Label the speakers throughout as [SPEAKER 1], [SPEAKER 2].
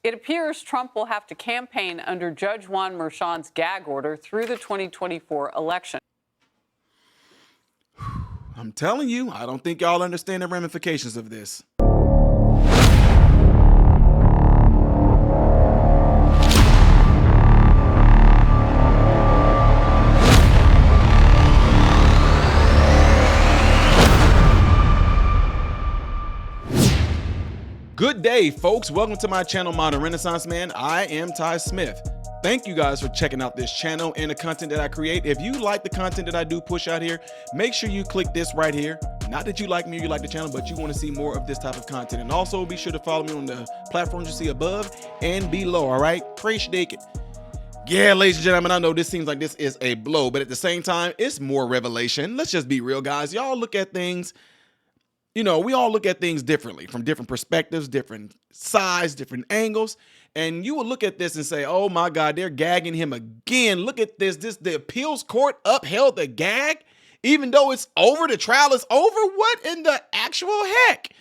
[SPEAKER 1] It appears Trump will have to campaign under Judge Juan Merchan's gag order through the 2024 election.
[SPEAKER 2] I'm telling you, I don't think y'all understand the ramifications of this. Good day, folks. Welcome to my channel, Modern Renaissance Man. I am Ty Smith. Thank you guys for checking out this channel and the content that I create. If you like the content that I do push out here, make sure you click this right here. Not that you like me or you like the channel, but you want to see more of this type of content. And also be sure to follow me on the platforms you see above and below, all right? Appreciate it. Yeah, ladies and gentlemen, I know this seems like this is a blow, but at the same time, it's more revelation. Let's just be real, guys. Y'all look at things, you know, we all look at things differently from different perspectives, different sides, different angles. And you will look at this and say, oh my God, they're gagging him again. Look at this. The appeals court upheld the gag, even though it's over, the trial is over. What in the actual heck?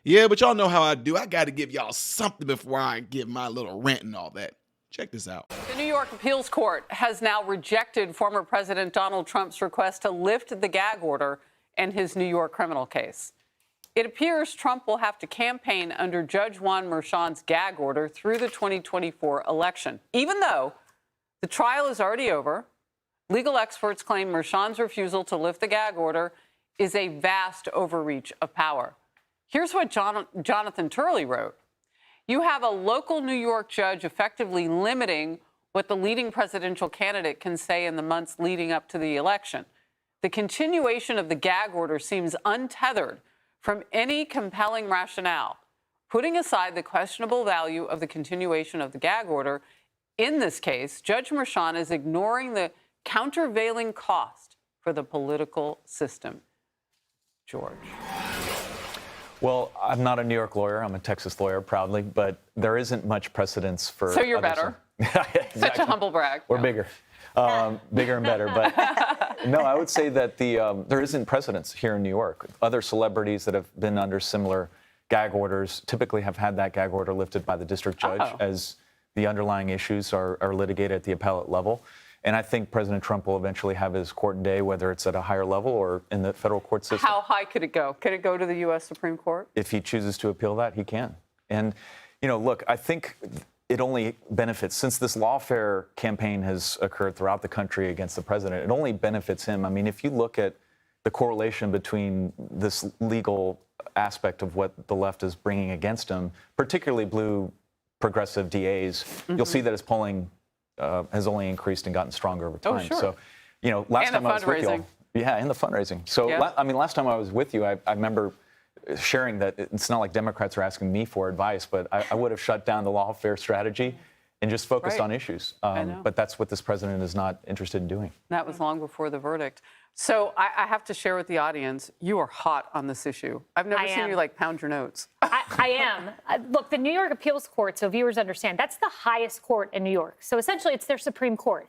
[SPEAKER 2] Yeah, but y'all know how I do. I got to give y'all something before I give my little rant and all that. Check this out.
[SPEAKER 1] The New York Appeals Court has now rejected former President Donald Trump's request to lift the gag order in his New York criminal case. It appears Trump will have to campaign under Judge Juan Merchan's gag order through the 2024 election. Even though the trial is already over, legal experts claim Merchan's refusal to lift the gag order is a vast overreach of power. Here's what Jonathan Turley wrote. You have a local New York judge effectively limiting what the leading presidential candidate can say in the months leading up to the election. The continuation of the gag order seems untethered from any compelling rationale. Putting aside the questionable value of the continuation of the gag order, in this case, Judge Merchan is ignoring the countervailing cost for the political system. George.
[SPEAKER 3] Well, I'm not a New York lawyer. I'm a Texas lawyer, proudly, but there isn't much precedence for...
[SPEAKER 1] So you're better.
[SPEAKER 3] Exactly.
[SPEAKER 1] Such a humble brag.
[SPEAKER 3] We're bigger. Bigger and better. But no, I would say that there isn't precedence here in New York. Other celebrities that have been under similar gag orders typically have had that gag order lifted by the district judge as the underlying issues are litigated at the appellate level. And I think President Trump will eventually have his court day, whether it's at a higher level or in the federal court system.
[SPEAKER 1] How high could it go? Could it go to the U.S. Supreme Court?
[SPEAKER 3] If he chooses to appeal that, he can. And, you know, look, I think it only benefits, since this lawfare campaign has occurred throughout the country against the president, it only benefits him. I mean, if you look at the correlation between this legal aspect of what the left is bringing against him, particularly blue progressive DAs, you'll see that his polling has only increased and gotten stronger over time.
[SPEAKER 1] Oh, sure.
[SPEAKER 3] So, you know, last time I was with you, and the fundraising. So, I mean, last time I was with you, I remember sharing that it's not like Democrats are asking me for advice, but I would have shut down the lawfare strategy and just focused on issues. But that's what this president is not interested in doing.
[SPEAKER 1] That was long before the verdict. So I have to share with the audience, you are hot on this issue. I've never seen you like pound your notes.
[SPEAKER 4] I am. Look, the New York Appeals Court, so viewers understand, that's the highest court in New York. So essentially it's their Supreme Court.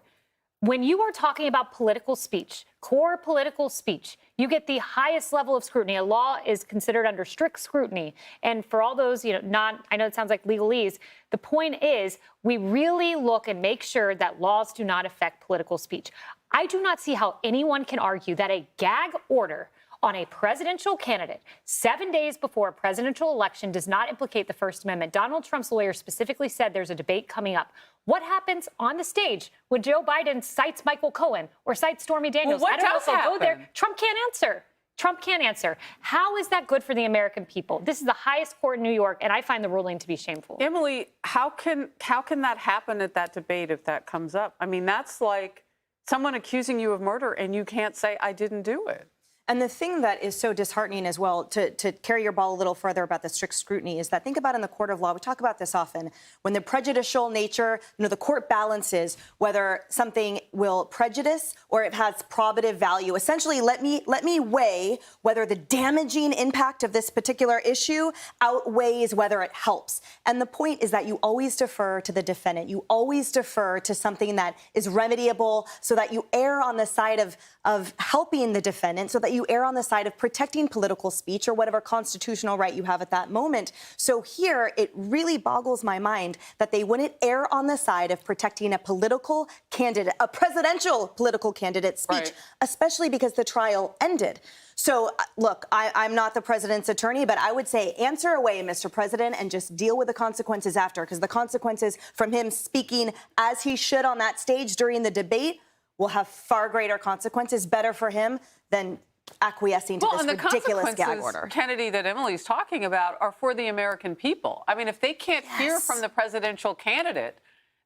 [SPEAKER 4] When you are talking about political speech, core political speech, you get the highest level of scrutiny. A law is considered under strict scrutiny. And for all those, you know, I know it sounds like legalese, the point is we really look and make sure that laws do not affect political speech. I do not see how anyone can argue that a gag order on a presidential candidate 7 days before a presidential election does not implicate the First Amendment. Donald Trump's lawyer specifically said there's a debate coming up. What happens on the stage when Joe Biden cites Michael Cohen or cites Stormy Daniels?
[SPEAKER 1] Well,
[SPEAKER 4] I don't know if I'll go there. Trump can't answer. Trump can't answer. How is that good for the American people? This is the highest court in New York, and I find the ruling to be shameful.
[SPEAKER 1] Emily, how can that happen at that debate if that comes up? I mean, that's like someone accusing you of murder and you can't say, I didn't do it.
[SPEAKER 5] And the thing that is so disheartening as well, to carry your ball a little further about the strict scrutiny, is that think about in the court of law, we talk about this often, when the prejudicial nature, you know, the court balances whether something will prejudice or it has probative value. Essentially, let me weigh whether the damaging impact of this particular issue outweighs whether it helps. And the point is that you always defer to the defendant. You always defer to something that is remediable so that you err on the side of helping the defendant so that you err on the side of protecting political speech or whatever constitutional right you have at that moment. So here, it really boggles my mind that they wouldn't err on the side of protecting a political candidate, a presidential political candidate's speech,
[SPEAKER 1] Right.
[SPEAKER 5] especially because the trial ended. So, look, I'm not the president's attorney, but I would say answer away, Mr. President, and just deal with the consequences after, because the consequences from him speaking as he should on that stage during the debate will have far greater consequences, better for him than acquiescing to
[SPEAKER 1] and
[SPEAKER 5] this
[SPEAKER 1] the
[SPEAKER 5] ridiculous gag
[SPEAKER 1] consequences,
[SPEAKER 5] order.
[SPEAKER 1] Kennedy, that Emily's talking about are for the American people. I mean, if they can't hear from the presidential candidate,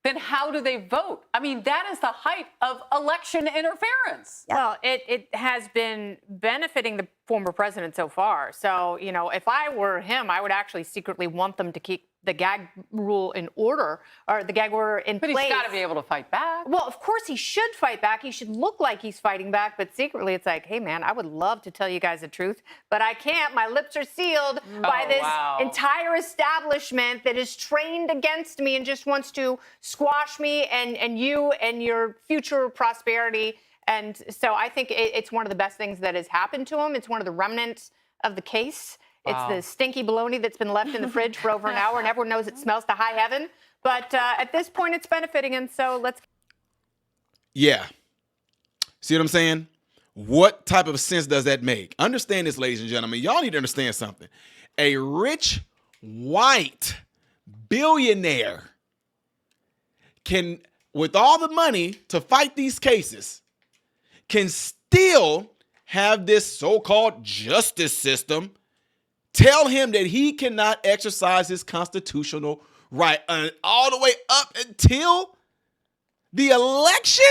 [SPEAKER 1] then how do they vote? I mean, that is the height of election interference.
[SPEAKER 6] Well, it has been benefiting the former president so far. So, you know, if I were him, I would actually secretly want them to keep the gag rule in order, or the gag order in
[SPEAKER 1] But
[SPEAKER 6] place.
[SPEAKER 1] he's got to be able to fight back.
[SPEAKER 6] Well, of course he should fight back. He should look like he's fighting back, but secretly it's like, hey, man, I would love to tell you guys the truth, but I can't. My lips are sealed by this entire establishment that is trained against me and just wants to squash me and you and your future prosperity. And so I think it's one of the best things that has happened to him. It's one of the remnants of the case. It's the stinky bologna that's been left in the fridge for over an hour, and everyone knows it smells to high heaven. But at this point, it's benefiting, and so let's.
[SPEAKER 2] Yeah. See what I'm saying? What type of sense does that make? Understand this, ladies and gentlemen. Y'all need to understand something. A rich, white billionaire can, with all the money to fight these cases, can still have this so-called justice system tell him that he cannot exercise his constitutional right all the way up until the election.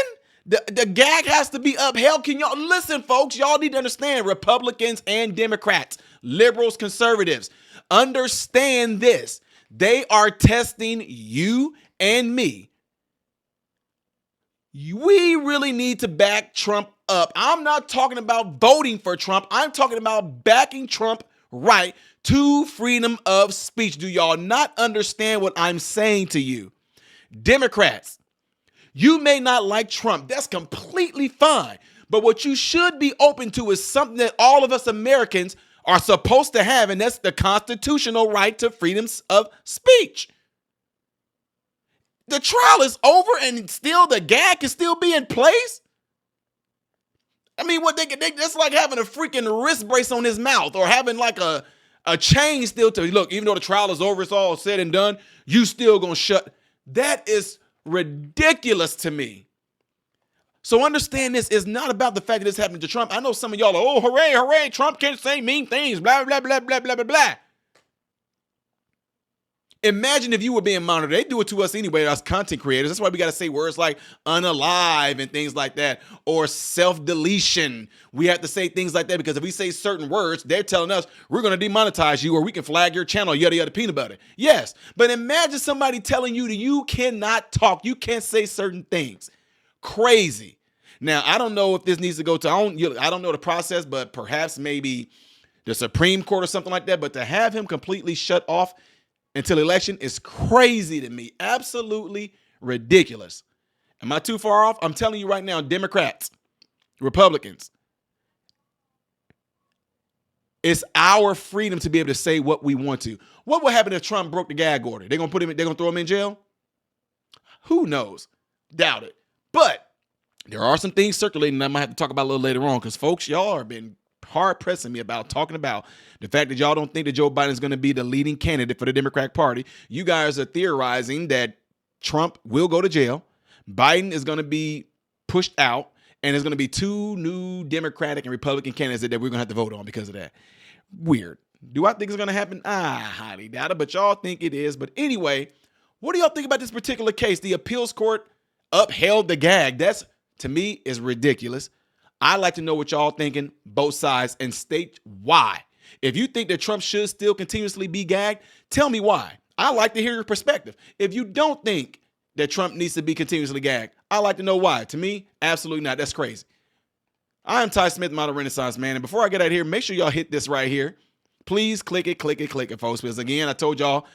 [SPEAKER 2] The gag has to be upheld. Can y'all listen, folks? Y'all need to understand, Republicans and Democrats, liberals, conservatives, understand this. They are testing you and me. We really need to back Trump up. I'm not talking about voting for Trump. I'm talking about backing Trump right to freedom of speech. Do y'all not understand what I'm saying to you? Democrats, you may not like Trump. That's completely fine. But what you should be open to is something that all of us Americans are supposed to have, and that's the constitutional right to freedoms of speech. The trial is over and still the gag can still be in place? I mean, what that's like having a freaking wrist brace on his mouth, or having like a chain still to look, even though the trial is over, it's all said and done, you still gonna shut. That is ridiculous to me. So understand this is not about the fact that this happened to Trump. I know some of y'all are, oh, hooray, hooray, Trump can't say mean things, blah, blah, blah, blah, blah, blah, blah. Imagine if you were being monitored. They do it to us anyway, us content creators. That's why we got to say words like unalive and things like that, or self-deletion. We have to say things like that because if we say certain words, they're telling us we're going to demonetize you or we can flag your channel, yada, yada, peanut butter. Yes, but imagine somebody telling you that you cannot talk, you can't say certain things. Crazy. Now, I don't know if this needs to go to, I don't know the process, but perhaps maybe the Supreme Court or something like that. But to have him completely shut off until election is crazy to me. Absolutely ridiculous. Am I too far off? I'm telling you right now, Democrats, Republicans, it's our freedom to be able to say what we want to. What will happen if Trump broke the gag order? They're gonna throw him in jail? Who knows? Doubt it. But there are some things circulating that I might have to talk about a little later on, because folks, y'all have been hard pressing me about talking about the fact that y'all don't think that Joe Biden is going to be the leading candidate for the Democratic Party. You guys are theorizing that Trump will go to jail, Biden is going to be pushed out, and there's going to be two new Democratic and Republican candidates that we're going to have to vote on because of that. Weird. Do I think it's going to happen? I highly doubt it, but y'all think it is. But anyway, what do y'all think about this particular case? The appeals court upheld the gag. That's, to me, is ridiculous. I'd like to know what y'all thinking, both sides, and state why. If you think that Trump should still continuously be gagged, tell me why. I'd like to hear your perspective. If you don't think that Trump needs to be continuously gagged, I'd like to know why. To me, absolutely not. That's crazy. I'm Ty Smith, Modern Renaissance Man, and before I get out of here, make sure y'all hit this right here. Please click it, folks, because again, I told y'all,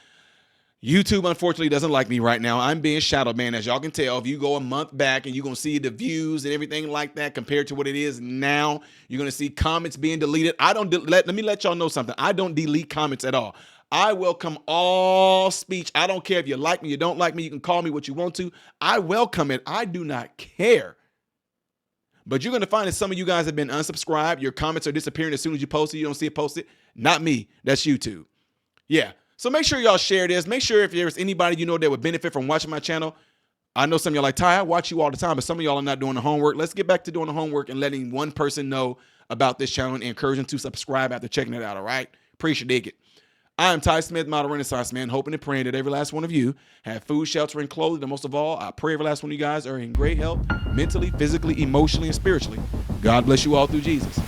[SPEAKER 2] YouTube, unfortunately, doesn't like me right now. I'm being shadow banned, as y'all can tell. If you go a month back and you're going to see the views and everything like that compared to what it is now, you're going to see comments being deleted. Let me let y'all know something. I don't delete comments at all. I welcome all speech. I don't care if you like me, you don't like me. You can call me what you want to. I welcome it. I do not care. But you're going to find that some of you guys have been unsubscribed. Your comments are disappearing as soon as you post it. You don't see it posted. Not me. That's YouTube. Yeah. So make sure y'all share this. Make sure if there's anybody you know that would benefit from watching my channel. I know some of y'all like, Ty, I watch you all the time, but some of y'all are not doing the homework. Let's get back to doing the homework and letting one person know about this channel and encourage them to subscribe after checking it out, all right? Appreciate it. I am Ty Smith, model Renaissance man, hoping and praying that every last one of you have food, shelter, and clothing. And most of all, I pray every last one of you guys are in great health, mentally, physically, emotionally, and spiritually. God bless you all through Jesus.